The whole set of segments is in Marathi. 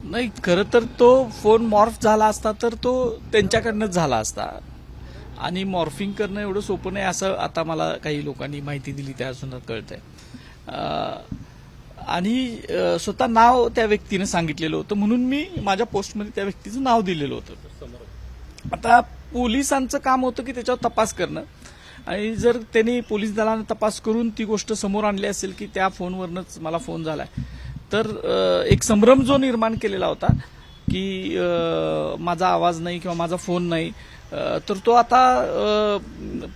नाही, खरं तर तो फोन मॉर्फ झाला असता तर तो त्यांच्याकडनंच झाला असता आणि मॉर्फिंग करणं एवढं सोपं नाही असं आता मला काही लोकांनी माहिती दिली त्यापासून कळतंय. आणि स्वतः नाव त्या व्यक्तीने सांगितलेलं होतं म्हणून मी माझ्या पोस्टमध्ये त्या व्यक्तीचं नाव दिलेलं होतं. आता पोलिसांचं काम होतं की त्याच्यावर तपास करणं आणि जर त्यांनी पोलीस दलाने तपास करून ती गोष्ट समोर आणली असेल की त्या फोनवरनंच मला फोन झालाय तर एक संभ्रम जो निर्माण केलेला होता की माझा आवाज नाही किंवा माझा फोन नाही, तर तो आता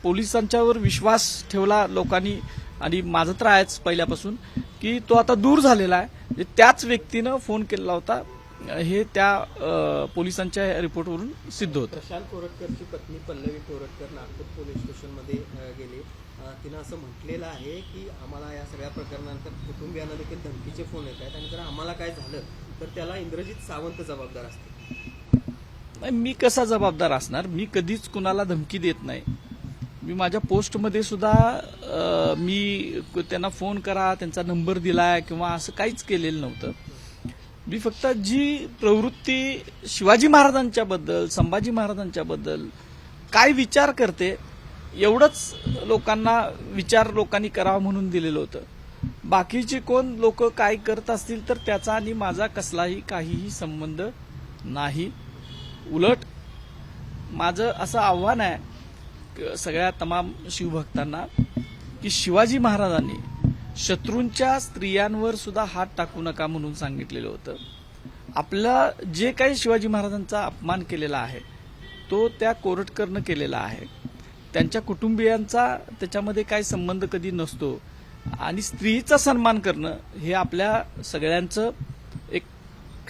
पोलिसांच्यावर विश्वास ठेवला लोकांनी आणि माझं तर आहेच पहिल्यापासून की तो आता दूर झालेला आहे. त्याच व्यक्तीनं फोन केलेला होता हे त्या पोलिसांच्या रिपोर्टवरून सिद्ध होतं. प्रशांत कोरटकरची पत्नी पल्लवी कोरटकर नागपूर पोलीस स्टेशनमध्ये गेली. तिनं असं म्हटलेलं आहे की आम्हाला या सगळ्या प्रकरणानंतर कुटुंबियांना देखील धमकीचे फोन येत आहेत आणि जर आम्हाला काय झालं तर त्याला इंद्रजित सावंत जबाबदार असतील. मी कसा जबाबदार असणार? मी कधीच कुणाला धमकी देत नाही. मी माझ्या पोस्टमध्ये सुद्धा मी त्यांना फोन करा त्यांचा नंबर दिलाय किंवा असं काहीच केलेलं नव्हतं. मी फक्त जी प्रवृत्ती शिवाजी महाराजांच्या बद्दल संभाजी महाराजांच्या बद्दल काय विचार करते एवढंच लोकांनी करावं म्हणून दिलेलं होतं. बाकीचे कोण लोक काय करत असतील तर त्याचा आणि माझा कसलाही काहीही संबंध नाही. उलट माझं असं आव्हान आहे सगळ्या तमाम शिवभक्तांना की शिवाजी महाराजांनी शत्रूंच्या स्त्रियांवर सुद्धा हात टाकू नका म्हणून सांगितलेलं होतं. आपला जे काही शिवाजी महाराजांचा अपमान केलेला आहे तो त्या कोरटकरनं केलेला आहे. त्यांच्या कुटुंबियांचा त्याच्यामध्ये काही संबंध कधी नसतो आणि स्त्रीचा सन्मान करणं हे आपल्या सगळ्यांचं एक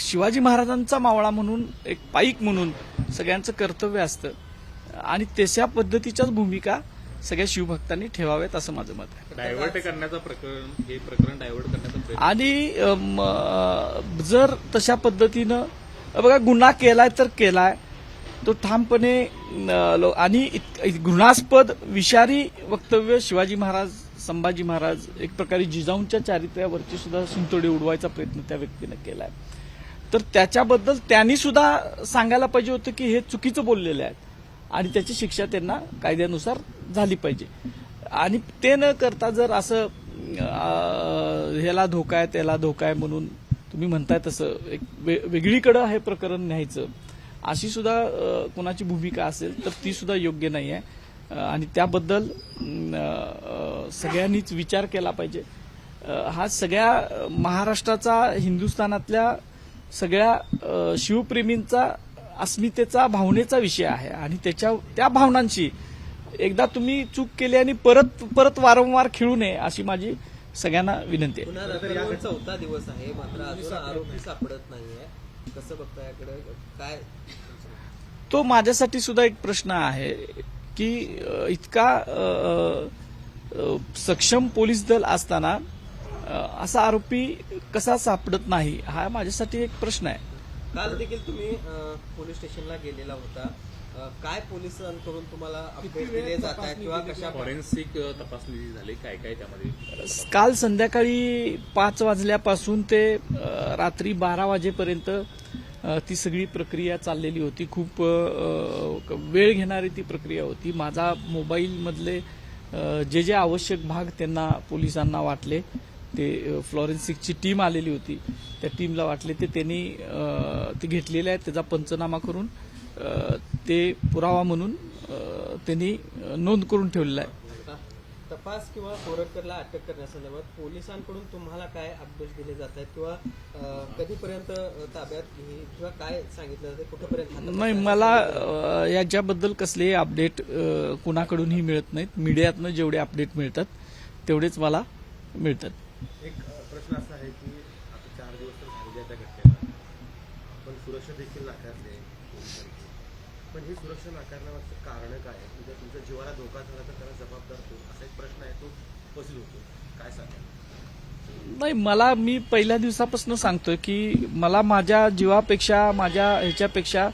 शिवाजी महाराजांचा मावळा म्हणून एक पाईक म्हणून सगळ्यांचं कर्तव्य असतं आणि तशा पद्धतीच्याच भूमिका सगळ्या शिवभक्तांनी ठेवाव्यात असं माझं मत आहे. डायव्हर्ट करण्याचं प्रकरण डायव्हर्ट करण्याचा प्रयत्न आणि जर तशा पद्धतीनं बघा गुन्हा केलाय तर केलाय तो ठामपणे आणि घृणास्पद विषारी वक्तव्य शिवाजी महाराज संभाजी महाराज एक प्रकारे जिजाऊंच्या चारित्र्यावरची सुद्धा सुंतोडी उडवायचा प्रयत्न त्या व्यक्तीनं केलाय तर त्याच्याबद्दल त्यांनी सुद्धा सांगायला पाहिजे होतं की हे चुकीचं बोललेले आहेत आणि त्याची शिक्षा त्यांना कायद्यानुसार झाली पाहिजे. आणि ते न करता जर असं ह्याला धोका आहे त्याला धोका आहे म्हणून तुम्ही म्हणताय तसं एक वेगळीकडं हे प्रकरण न्यायचं अशी सुद्धा कोणाची भूमिका असेल तर ती सुद्धा योग्य नाही आहे आणि त्याबद्दल सगळ्यांनीच विचार केला पाहिजे. हा सगळ्या महाराष्ट्राचा हिंदुस्थानातल्या सगळ्या शिवप्रेमींचा अस्मितेचा भावनेचा विषय आहे आणि त्या भावनांशी एकदा तुम्ही चूक केली आणि परत परत वारंवार खेळू नये अशी माझी सगळ्यांना विनंती आहे. पुन्हा रविवार चौथा दिवस आहे मात्र अजून आरोपी सापडत नाहीये. कसं बघता याकडे काय? तो माझ्यासाठी सुद्धा एक प्रश्न आहे की इतका सक्षम पोलीस दल असताना असा आरोपी कसा सापडत नाही हा माझ्यासाठी एक प्रश्न आहे. काल देखील तुम्ही पोलीस स्टेशनला गेलेला होता. काय पोलिसांकडून तुम्हाला अपडेट दिले जात आहेत किंवा कशा फॉरेन्सिक तपासणी झाली काय काय त्यामध्ये? काल संध्याकाळी 5 वाजल्यापासून ते रात्री 12 वाजेपर्यंत ती सगळी प्रक्रिया चाललेली होती. खूप वेळ घेणारी ती प्रक्रिया होती. माझा मोबाईलमधले जे आवश्यक भाग त्यांना पोलिसांना वाटले ते फॉरेन्सिकची टीम आलेली होती त्या टीमला वाटले ते त्यांनी ते घेतलेले आहेत. त्याचा पंचनामा करून ते पुरावा म्हणून त्यांनी नोंद करून ठेवलेला आहे. तपास किंवा कोरटकरला अटक करण्यासंदर्भात पोलिसांकडून तुम्हाला काय अपडेट दिले जात आहेत किंवा कधीपर्यंत ताब्यात घेईल किंवा काय सांगितलं जाते कुठेपर्यंत? नाही, मला याच्याबद्दल कसलेही अपडेट कुणाकडूनही मिळत नाहीत. मीडियातनं जेवढे अपडेट मिळतात तेवढेच मला मिळतात. एक प्रश्न असा आहे की आता 4 दिवस तर झालेल्या त्या घटनेला पण सुरक्षा देखील नाकारली पोलिसांची. पण ही सुरक्षा नाकारण्यामागचं कारण काय आहे? म्हणजे तुमच्या जीवाला धोका झाला तर त्याला जबाबदार कोण असा एक प्रश्न आहे तो उपस्थित होतो. काय सांगाल? नाही, मी पहिल्या दिवसापासून सांगतोय की मला माझ्या जीवापेक्षा माझ्या ह्याच्यापेक्षा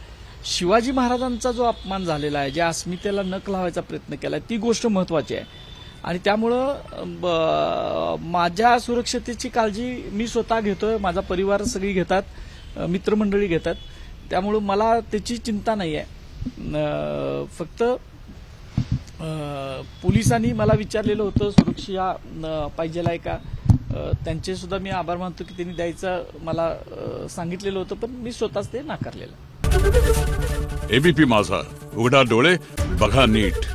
शिवाजी महाराजांचा जो अपमान झालेला आहे ज्या अस्मितेला नख लावायचा प्रयत्न केलाय ती गोष्ट महत्वाची आहे आणि त्यामुळं माझ्या सुरक्षतेची काळजी मी स्वतः घेतोय. माझा परिवार सगळी घेतात. मित्रमंडळी घेतात. त्यामुळं मला त्याची चिंता नाही आहे. फक्त पोलिसांनी मला विचारलेलं होतं सुरक्षा पाहिजे आहे का. त्यांचे सुद्धा मी आभार मानतो की त्यांनी द्यायचं मला सांगितलेलं होतं, पण मी स्वतःच ते नाकारलेलं. एबीपी माझा, उघडा डोळे बघा नीट.